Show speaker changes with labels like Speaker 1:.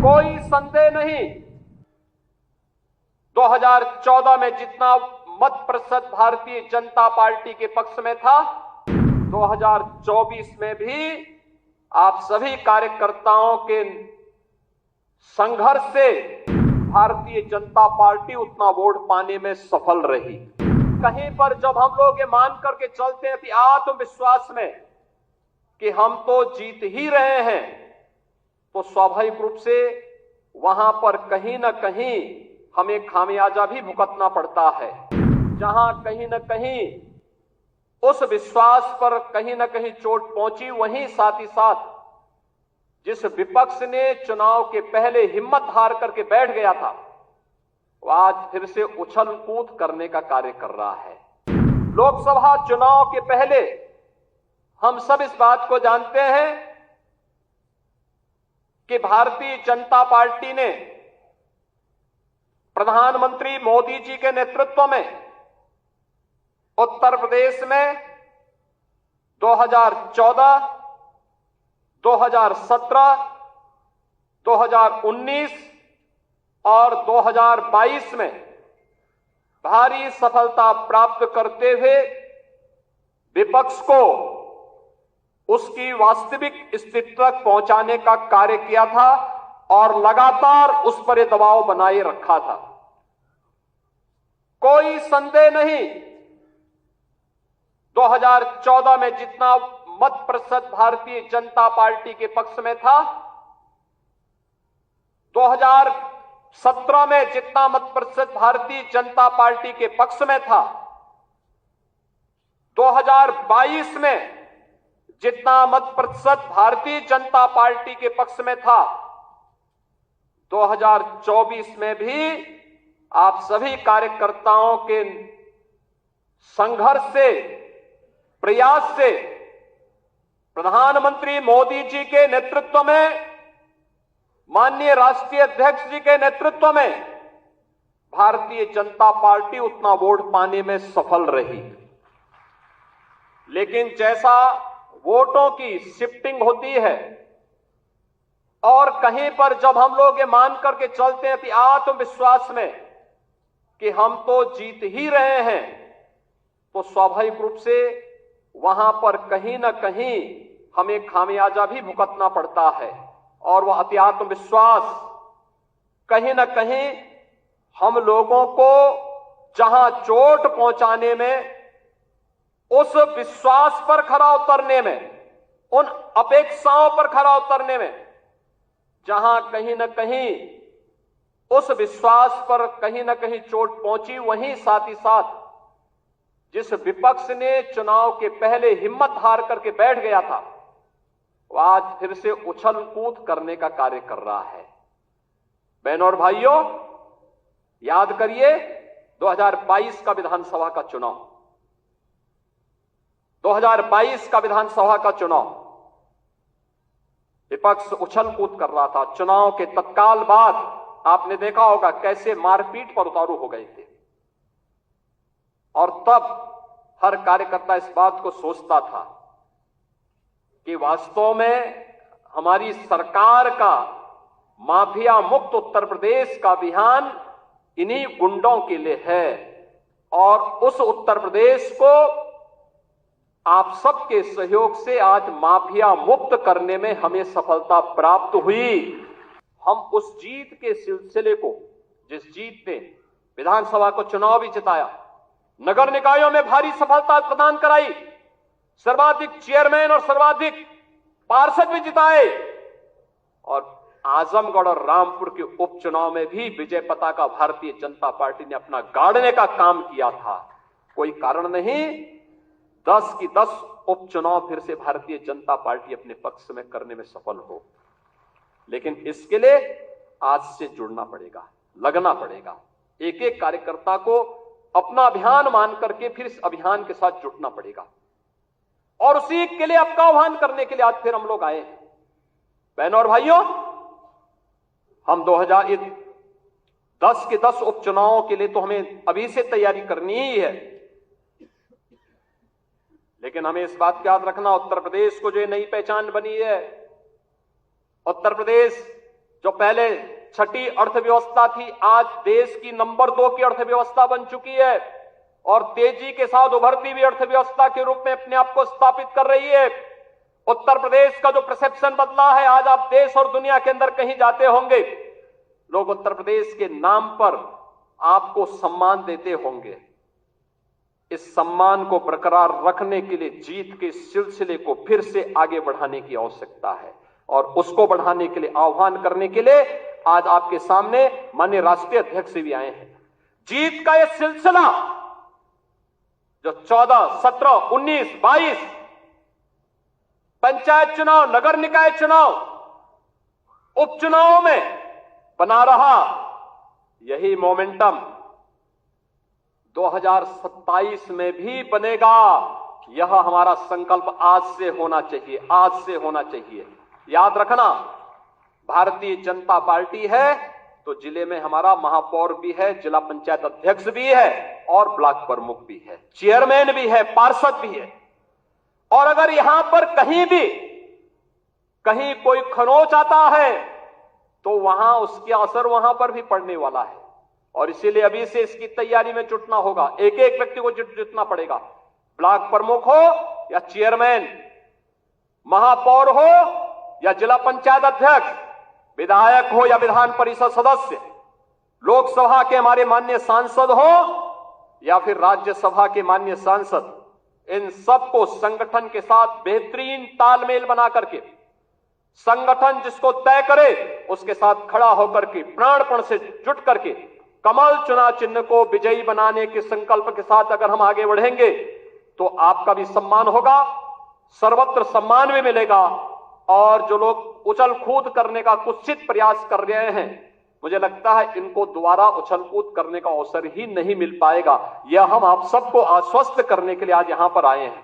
Speaker 1: कोई संदेह नहीं, 2014 में जितना मत प्रतिशत भारतीय जनता पार्टी के पक्ष में था, 2024 में भी आप सभी कार्यकर्ताओं के संघर्ष से भारतीय जनता पार्टी उतना वोट पाने में सफल रही। कहीं पर जब हम लोग ये मान करके चलते हैं कि आत्मविश्वास में कि हम तो जीत ही रहे हैं, तो स्वाभाविक रूप से वहां पर कहीं ना कहीं हमें खामियाजा भी भुगतना पड़ता है। जहां कहीं ना कहीं उस विश्वास पर कहीं ना कहीं चोट पहुंची, वहीं साथ ही साथ जिस विपक्ष ने चुनाव के पहले हिम्मत हार करके बैठ गया था, वो आज फिर से उछल कूद करने का कार्य कर रहा है। लोकसभा चुनाव के पहले हम सब इस बात को जानते हैं कि भारतीय जनता पार्टी ने प्रधानमंत्री मोदी जी के नेतृत्व में उत्तर प्रदेश में 2014, 2017, 2019 और 2022 में भारी सफलता प्राप्त करते हुए विपक्ष को उसकी वास्तविक स्थिति तक पहुंचाने का कार्य किया था और लगातार उस पर दबाव बनाए रखा था। कोई संदेह नहीं, 2014 में जितना मत प्रतिशत भारतीय जनता पार्टी के पक्ष में था, 2017 में जितना मत प्रतिशत भारतीय जनता पार्टी के पक्ष में था, 2022 में जितना मत प्रतिशत भारतीय जनता पार्टी के पक्ष में था, 2024 में भी आप सभी कार्यकर्ताओं के संघर्ष से, प्रयास से प्रधानमंत्री मोदी जी के नेतृत्व में, माननीय राष्ट्रीय अध्यक्ष जी के नेतृत्व में भारतीय जनता पार्टी उतना वोट पाने में सफल रही। लेकिन जैसा वोटों की शिफ्टिंग होती है और कहीं पर जब हम लोग ये मान करके चलते हैं कि आत्मविश्वास में कि हम तो जीत ही रहे हैं, तो स्वाभाविक रूप से वहां पर कहीं ना कहीं हमें खामियाजा भी भुगतना पड़ता है और वह अति आत्मविश्वास कहीं ना कहीं हम लोगों को जहां चोट पहुंचाने में, उस विश्वास पर खरा उतरने में, उन अपेक्षाओं पर खरा उतरने में, जहां कहीं ना कहीं उस विश्वास पर कहीं ना कहीं चोट पहुंची, वहीं साथ ही साथ जिस विपक्ष ने चुनाव के पहले हिम्मत हार करके बैठ गया था, वो आज फिर से उछल कूद करने का कार्य कर रहा है। बहनों और भाइयों, याद करिए 2022 का विधानसभा का चुनाव, 2022 का विधानसभा का चुनाव विपक्ष उछल कूद कर रहा था। चुनाव के तत्काल बाद आपने देखा होगा कैसे मारपीट पर उतारू हो गए थे, और तब हर कार्यकर्ता इस बात को सोचता था कि वास्तव में हमारी सरकार का माफिया मुक्त उत्तर प्रदेश का अभियान इन्हीं गुंडों के लिए है, और उस उत्तर प्रदेश को आप सबके सहयोग से आज माफिया मुक्त करने में हमें सफलता प्राप्त हुई। हम उस जीत के सिलसिले को, जिस जीत ने विधानसभा को चुनाव भी जिताया, नगर निकायों में भारी सफलता प्रदान कराई, सर्वाधिक चेयरमैन और सर्वाधिक पार्षद भी जिताए, और आजमगढ़ और रामपुर के उपचुनाव में भी विजय पताका भारतीय जनता पार्टी ने अपना गाड़ने का काम किया था। कोई कारण नहीं 10 की 10 उपचुनाव फिर से भारतीय जनता पार्टी अपने पक्ष में करने में सफल हो। लेकिन इसके लिए आज से जुड़ना पड़ेगा, लगना पड़ेगा। एक एक कार्यकर्ता को अपना अभियान मान करके फिर इस अभियान के साथ जुटना पड़ेगा, और उसी के लिए आपका आह्वान करने के लिए आज फिर हम लोग आए हैं। बहनों और भाइयों, हम 2010 के 10 उपचुनावों के लिए तो हमें अभी से तैयारी करनी ही है, लेकिन हमें इस बात का याद रखना, उत्तर प्रदेश को जो नई पहचान बनी है, उत्तर प्रदेश जो पहले छठी अर्थव्यवस्था थी, आज देश की नंबर 2 की अर्थव्यवस्था बन चुकी है और तेजी के साथ उभरती हुई अर्थव्यवस्था के रूप में अपने आप को स्थापित कर रही है। उत्तर प्रदेश का जो परसेप्शन बदला है, आज आप देश और दुनिया के अंदर कहीं जाते होंगे, लोग उत्तर प्रदेश के नाम पर आपको सम्मान देते होंगे। इस सम्मान को बरकरार रखने के लिए जीत के सिलसिले को फिर से आगे बढ़ाने की आवश्यकता है और उसको बढ़ाने के लिए आह्वान करने के लिए आज आपके सामने माननीय राष्ट्रीय अध्यक्ष भी आए हैं। जीत का यह सिलसिला जो 14, 17, 19, 22 पंचायत चुनाव, नगर निकाय चुनाव, उपचुनावों में बना रहा, यही मोमेंटम 2027 में भी बनेगा। यह हमारा संकल्प आज से होना चाहिए, आज से होना चाहिए। याद रखना, भारतीय जनता पार्टी है तो जिले में हमारा महापौर भी है, जिला पंचायत अध्यक्ष भी है और ब्लॉक प्रमुख भी है, चेयरमैन भी है, पार्षद भी है। और अगर यहां पर कहीं कोई खरोंच आता है तो वहां उसका असर वहां पर भी पड़ने वाला है और इसीलिए अभी से इसकी तैयारी में जुटना होगा। एक एक व्यक्ति को जुटना पड़ेगा, ब्लॉक प्रमुख हो या चेयरमैन, महापौर हो या जिला पंचायत अध्यक्ष, विधायक हो या विधान परिषद सदस्य, लोकसभा के हमारे माननीय सांसद हो या फिर राज्यसभा के माननीय सांसद, इन सबको संगठन के साथ बेहतरीन तालमेल बना करके, संगठन जिसको तय करे उसके साथ खड़ा होकर के प्राणपण से जुट करके कमल चुनाव चिन्ह को विजयी बनाने के संकल्प के साथ अगर हम आगे बढ़ेंगे तो आपका भी सम्मान होगा, सर्वत्र सम्मान भी मिलेगा। और जो लोग उछल कूद करने का कुत्सित प्रयास कर रहे हैं, मुझे लगता है इनको दोबारा उछल कूद करने का अवसर ही नहीं मिल पाएगा। यह हम आप सबको आश्वस्त करने के लिए आज यहां पर आए हैं।